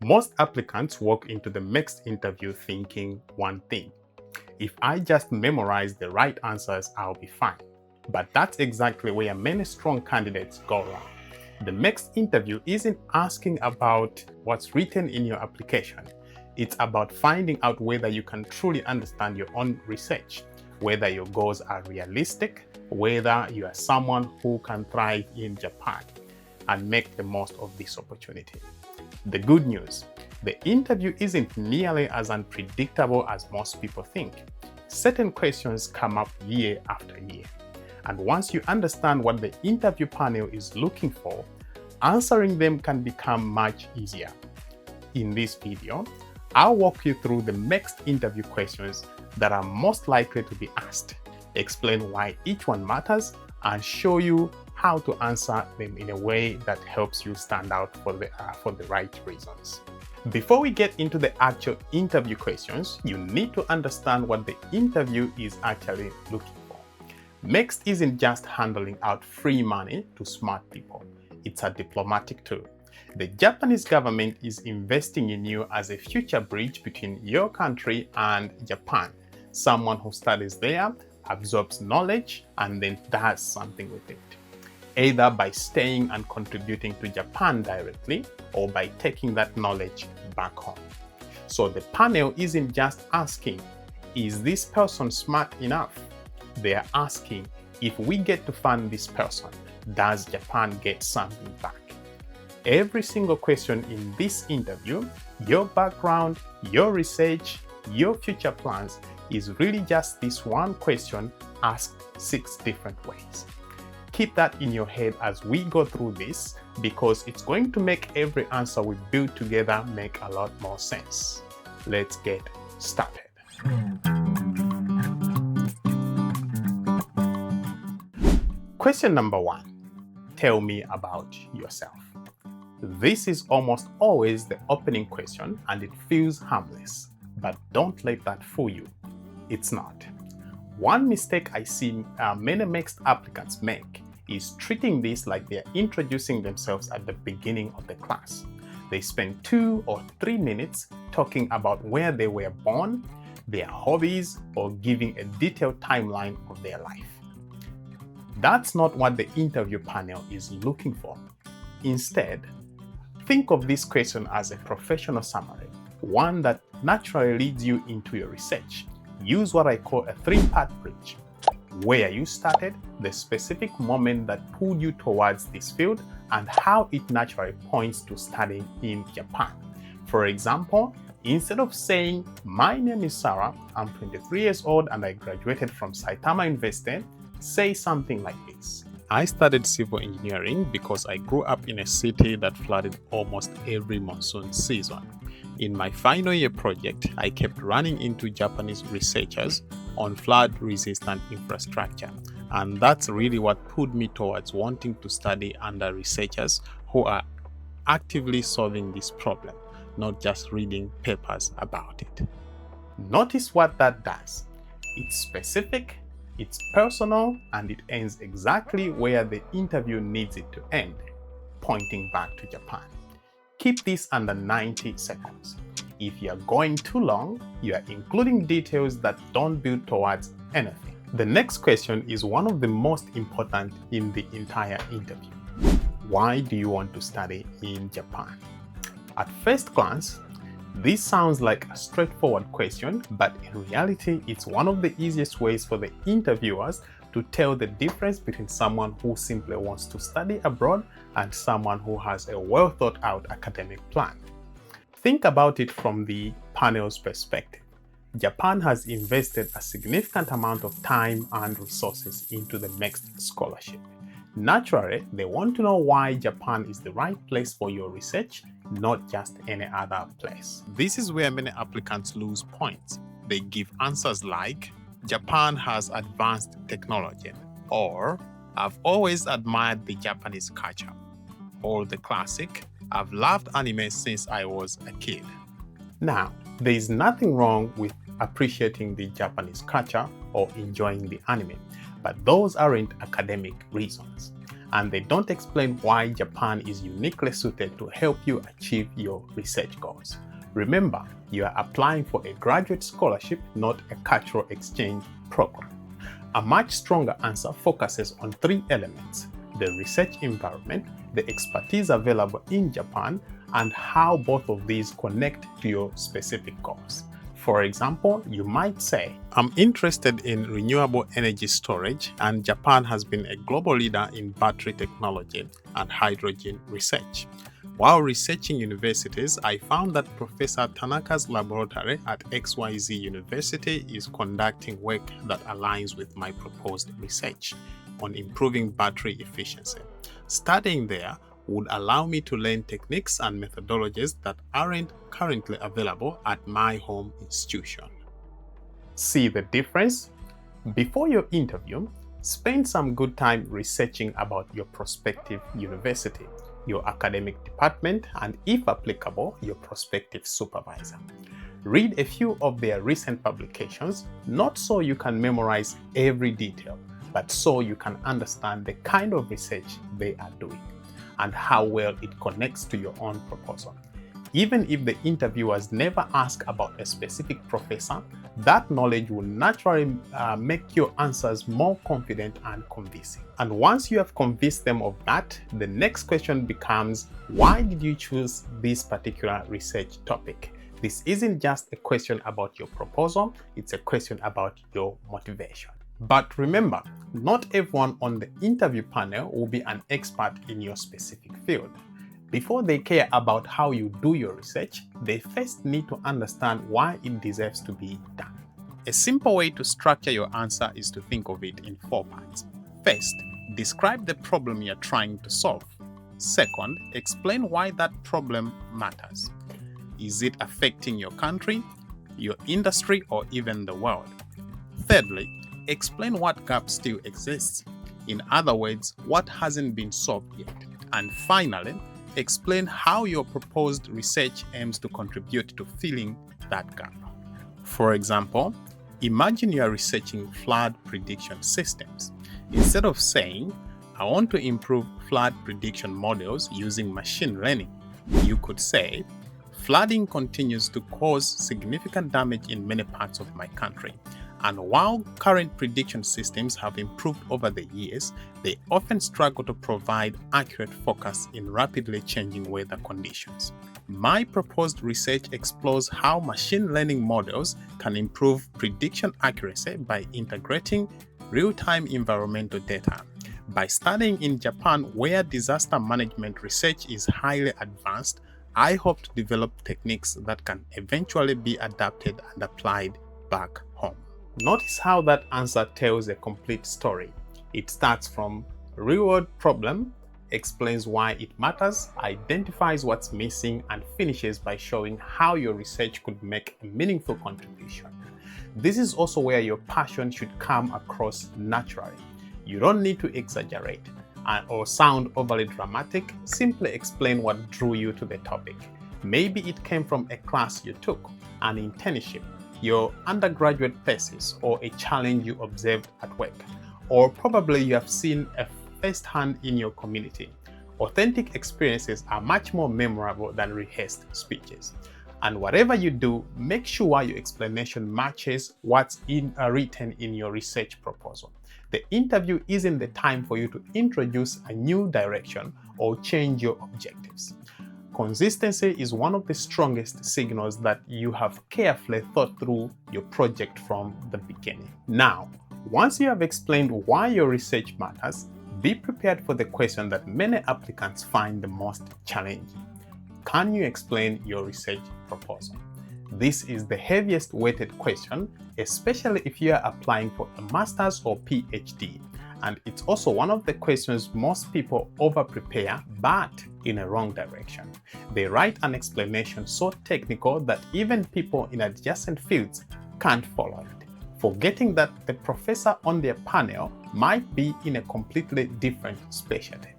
Most applicants walk into the MEXT interview thinking one thing: if I just memorize the right answers, I'll be fine. But that's exactly where many strong candidates go wrong. The MEXT interview isn't asking about what's written in your application. It's about finding out whether you can truly understand your own research, whether your goals are realistic, whether you are someone who can thrive in Japan and make the most of this opportunity. The good news: the interview isn't nearly as unpredictable as most people think. Certain questions come up year after year. And once you understand what the interview panel is looking for, answering them can become much easier. In this video, I'll walk you through the MEXT interview questions that are most likely to be asked, explain why each one matters, and show you how to answer them in a way that helps you stand out for the right reasons. Before we get into the actual interview questions, you need to understand what the interview is actually looking for. MEXT isn't just handing out free money to smart people. It's a diplomatic tool. The Japanese government is investing in you as a future bridge between your country and Japan. Someone who studies there, absorbs knowledge, and then does something with it, either by staying and contributing to Japan directly or by taking that knowledge back home. So the panel isn't just asking, is this person smart enough? They're asking, if we get to fund this person, does Japan get something back? Every single question in this interview, your background, your research, your future plans, is really just this one question asked 6 different ways. Keep that in your head as we go through this, because it's going to make every answer we build together make a lot more sense. Let's get started. Question number 1. Tell me about yourself. This is almost always the opening question, and it feels harmless, but don't let that fool you. It's not. One mistake I see many MEXT applicants make is treating this like they're introducing themselves at the beginning of the class. They spend 2 or 3 minutes talking about where they were born, their hobbies, or giving a detailed timeline of their life. That's not what the interview panel is looking for. Instead, think of this question as a professional summary, one that naturally leads you into your research. Use what I call a 3-part bridge: where you started, the specific moment that pulled you towards this field, and how it naturally points to studying in Japan. For example, instead of saying, "My name is Sarah, I'm 23 years old and I graduated from Saitama University," say something like this: I studied civil engineering because I grew up in a city that flooded almost every monsoon season. In my final year project, I kept running into Japanese researchers on flood-resistant infrastructure, and that's really what pulled me towards wanting to study under researchers who are actively solving this problem, not just reading papers about it. Notice what that does. It's specific, it's personal, and it ends exactly where the interview needs it to end, pointing back to Japan. Keep this under 90 seconds. If you're going too long, you are including details that don't build towards anything. The next question is one of the most important in the entire interview. Why do you want to study in Japan? At first glance, this sounds like a straightforward question, but in reality, it's one of the easiest ways for the interviewers to tell the difference between someone who simply wants to study abroad and someone who has a well-thought-out academic plan. Think about it from the panel's perspective. Japan has invested a significant amount of time and resources into the MEXT scholarship. Naturally, they want to know why Japan is the right place for your research, not just any other place. This is where many applicants lose points. They give answers like, "Japan has advanced technology," or "I've always admired the Japanese culture," or the classic, "I've loved anime since I was a kid." Now, there is nothing wrong with appreciating the Japanese culture or enjoying the anime, but those aren't academic reasons. and they don't explain why Japan is uniquely suited to help you achieve your research goals. Remember, you are applying for a graduate scholarship, not a cultural exchange program. A much stronger answer focuses on three elements: the research environment, the expertise available in Japan, and how both of these connect to your specific goals. For example, you might say, I'm interested in renewable energy storage, and Japan has been a global leader in battery technology and hydrogen research. While researching universities, I found that Professor Tanaka's laboratory at XYZ University is conducting work that aligns with my proposed research on improving battery efficiency. Studying there would allow me to learn techniques and methodologies that aren't currently available at my home institution. See the difference? Before your interview, spend some good time researching about your prospective university, your academic department, and if applicable, your prospective supervisor. Read a few of their recent publications, not so you can memorize every detail, but so you can understand the kind of research they are doing and how well it connects to your own proposal. Even if the interviewers never ask about a specific professor, that knowledge will naturally make your answers more confident and convincing. And once you have convinced them of that, the next question becomes, why did you choose this particular research topic? This isn't just a question about your proposal, it's a question about your motivation. But remember, not everyone on the interview panel will be an expert in your specific field. Before they care about how you do your research, they first need to understand why it deserves to be done. A simple way to structure your answer is to think of it in 4 parts. First, describe the problem you're trying to solve. Second, explain why that problem matters. Is it affecting your country, your industry, or even the world? Thirdly, explain what gap still exists. In other words, what hasn't been solved yet. And finally, explain how your proposed research aims to contribute to filling that gap. For example, imagine you are researching flood prediction systems. Instead of saying, I want to improve flood prediction models using machine learning, you could say, flooding continues to cause significant damage in many parts of my country. And while current prediction systems have improved over the years, they often struggle to provide accurate forecasts in rapidly changing weather conditions. My proposed research explores how machine learning models can improve prediction accuracy by integrating real-time environmental data. By studying in Japan, where disaster management research is highly advanced, I hope to develop techniques that can eventually be adapted and applied back home. Notice how that answer tells a complete story. It starts from real-world problem, explains why it matters, identifies what's missing, and finishes by showing how your research could make a meaningful contribution. This is also where your passion should come across naturally. You don't need to exaggerate or sound overly dramatic. Simply explain what drew you to the topic. Maybe it came from a class you took, an internship, your undergraduate thesis, or a challenge you observed at work. Or probably you have seen a firsthand in your community. Authentic experiences are much more memorable than rehearsed speeches. And whatever you do, make sure your explanation matches what's written in your research proposal. The interview isn't the time for you to introduce a new direction or change your objectives. Consistency is one of the strongest signals that you have carefully thought through your project from the beginning. Now, once you have explained why your research matters, be prepared for the question that many applicants find the most challenging. Can you explain your research proposal? This is the heaviest weighted question, especially if you are applying for a master's or PhD. And it's also one of the questions most people over-prepare, but in a wrong direction. They write an explanation so technical that even people in adjacent fields can't follow it, forgetting that the professor on their panel might be in a completely different specialty.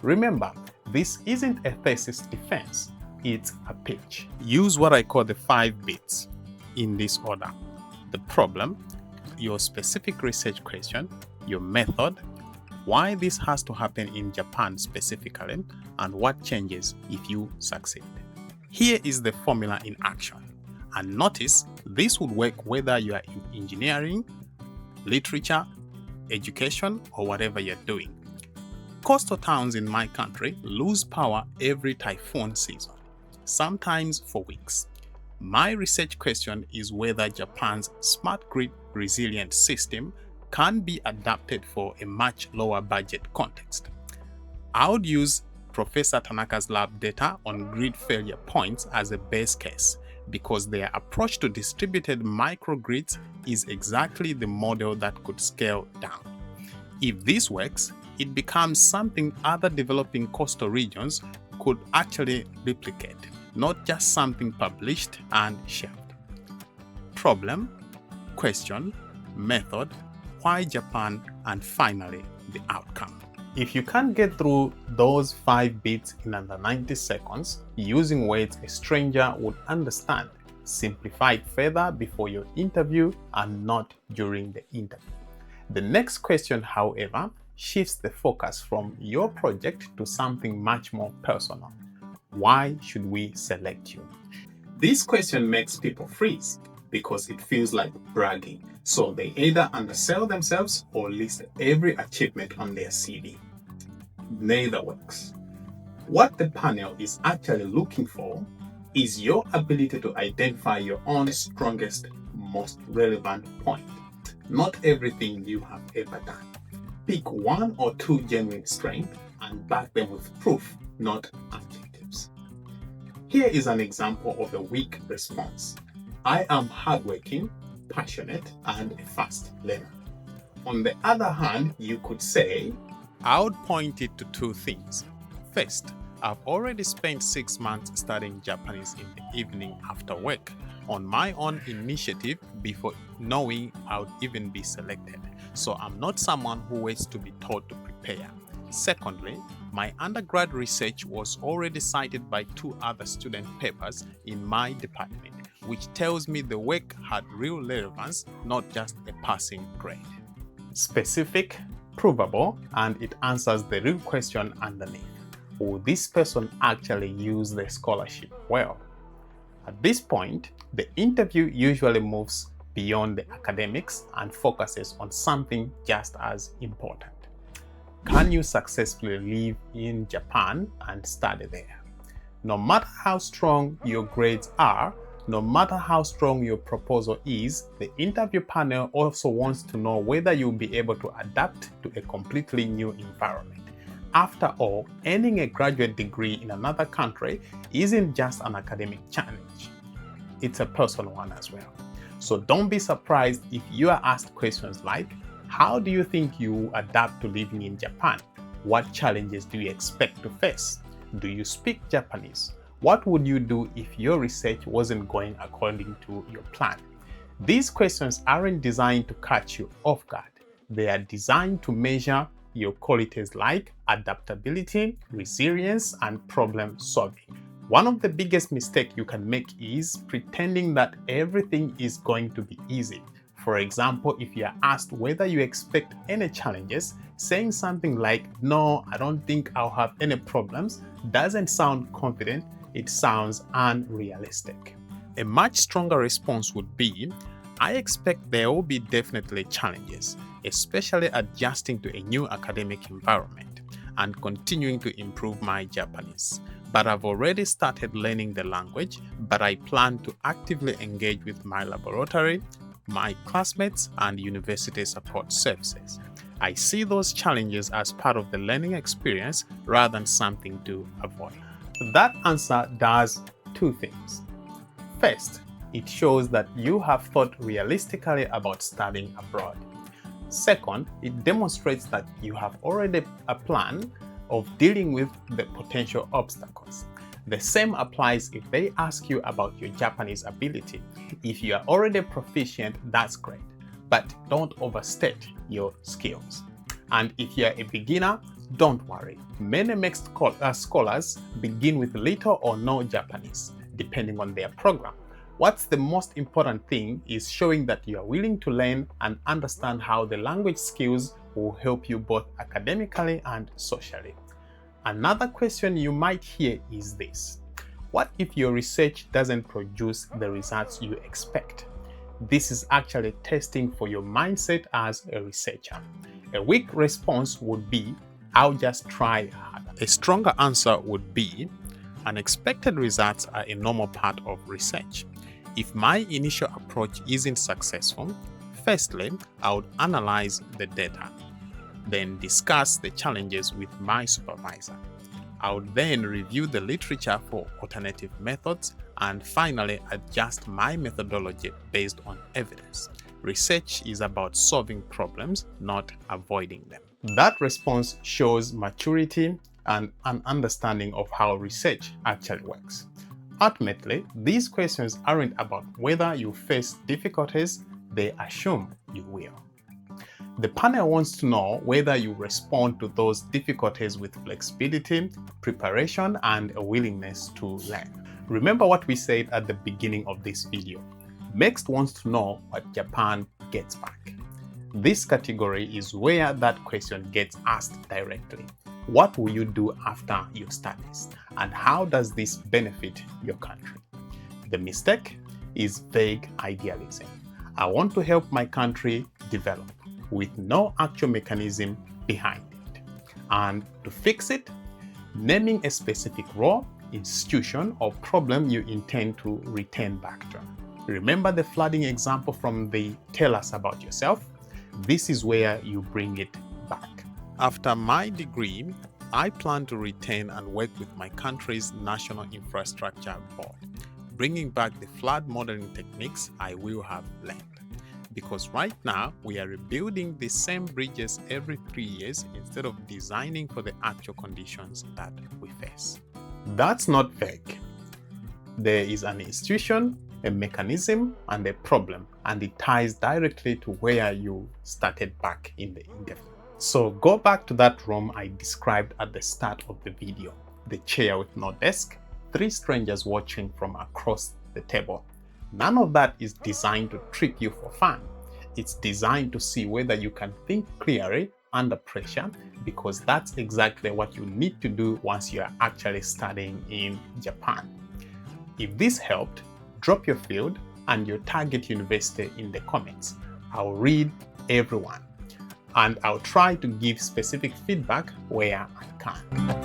Remember, this isn't a thesis defense, it's a pitch. Use what I call the 5 bits in this order: the problem, your specific research question, your method, why this has to happen in Japan specifically, and what changes if you succeed. Here is the formula in action. And notice this would work whether you are in engineering, literature, education, or whatever you're doing. Coastal towns in my country lose power every typhoon season, sometimes for weeks. My research question is whether Japan's smart grid resilient system can be adapted for a much lower budget context. I would use Professor Tanaka's lab data on grid failure points as a base case, because their approach to distributed microgrids is exactly the model that could scale down. If this works, it becomes something other developing coastal regions could actually replicate, not just something published and shelved. Problem, question, method, why Japan, and finally the outcome. If you can't get through those 5 bits in under 90 seconds using words a stranger would understand, simplify it further before your interview and not during the interview. The next question, however, shifts the focus from your project to something much more personal. Why should we select you? This question makes people freeze because it feels like bragging. So they either undersell themselves or list every achievement on their CV. Neither works. What the panel is actually looking for is your ability to identify your own strongest, most relevant point, not everything you have ever done. Pick 1 or 2 genuine strengths and back them with proof, not adjectives. Here is an example of a weak response. I am hardworking, passionate, and a fast learner. On the other hand, you could say, I would point it to 2 things. First, I've already spent 6 months studying Japanese in the evening after work on my own initiative before knowing I would even be selected. So I'm not someone who waits to be told to prepare. Secondly, my undergrad research was already cited by 2 other student papers in my department, which tells me the work had real relevance, not just a passing grade. Specific, provable, and it answers the real question underneath. Will this person actually use the scholarship well? At this point, the interview usually moves beyond the academics and focuses on something just as important. Can you successfully live in Japan and study there? No matter how strong your grades are, no matter how strong your proposal is, the interview panel also wants to know whether you'll be able to adapt to a completely new environment. After all, earning a graduate degree in another country isn't just an academic challenge. It's a personal one as well. So don't be surprised if you are asked questions like, how do you think you will adapt to living in Japan? What challenges do you expect to face? Do you speak Japanese? What would you do if your research wasn't going according to your plan? These questions aren't designed to catch you off guard. They are designed to measure your qualities like adaptability, resilience, and problem solving. One of the biggest mistakes you can make is pretending that everything is going to be easy. For example, if you are asked whether you expect any challenges, saying something like, "No, I don't think I'll have any problems," doesn't sound confident, it sounds unrealistic. A much stronger response would be, I expect there will be definitely challenges, especially adjusting to a new academic environment and continuing to improve my Japanese. But I've already started learning the language, but I plan to actively engage with my laboratory, my classmates, and university support services. I see those challenges as part of the learning experience rather than something to avoid. That answer does 2 things. First, it shows that you have thought realistically about studying abroad. Second, it demonstrates that you have already a plan of dealing with the potential obstacles. The same applies if they ask you about your Japanese ability. If you are already proficient, that's great, but don't overstate your skills. And if you are a beginner, don't worry. Many MEXT scholars begin with little or no Japanese, depending on their program. What's the most important thing is showing that you are willing to learn and understand how the language skills will help you both academically and socially. Another question you might hear is this: what if your research doesn't produce the results you expect? This is actually testing for your mindset as a researcher. A weak response would be, "I'll just try hard." A stronger answer would be, "Unexpected results are a normal part of research. If my initial approach isn't successful, firstly, I would analyze the data, then discuss the challenges with my supervisor. I would then review the literature for alternative methods and finally adjust my methodology based on evidence. Research is about solving problems, not avoiding them." That response shows maturity and an understanding of how research actually works. Ultimately, these questions aren't about whether you face difficulties, they assume you will. The panel wants to know whether you respond to those difficulties with flexibility, preparation, and a willingness to learn. Remember what we said at the beginning of this video. MEXT wants to know what Japan gets back. This category is where that question gets asked directly. What will you do after your studies? And how does this benefit your country? The mistake is vague idealism. I want to help my country develop, with no actual mechanism behind it. And to fix it, naming a specific role, institution, or problem you intend to return back to. Remember the flooding example from the "Tell Us About Yourself"? This is where you bring it back. After my degree, I plan to return and work with my country's National Infrastructure Board, bringing back the flood modeling techniques I will have learned. Because right now, we are rebuilding the same bridges every 3 years instead of designing for the actual conditions that we face. That's not vague. There is an institution, a mechanism, and a problem, and it ties directly to where you started back in the interview. So go back to that room I described at the start of the video. The chair with no desk, 3 strangers watching from across the table. None of that is designed to trick you for fun. It's designed to see whether you can think clearly under pressure, because that's exactly what you need to do once you are actually studying in Japan. If this helped, drop your field and your target university in the comments. I'll read everyone, and I'll try to give specific feedback where I can.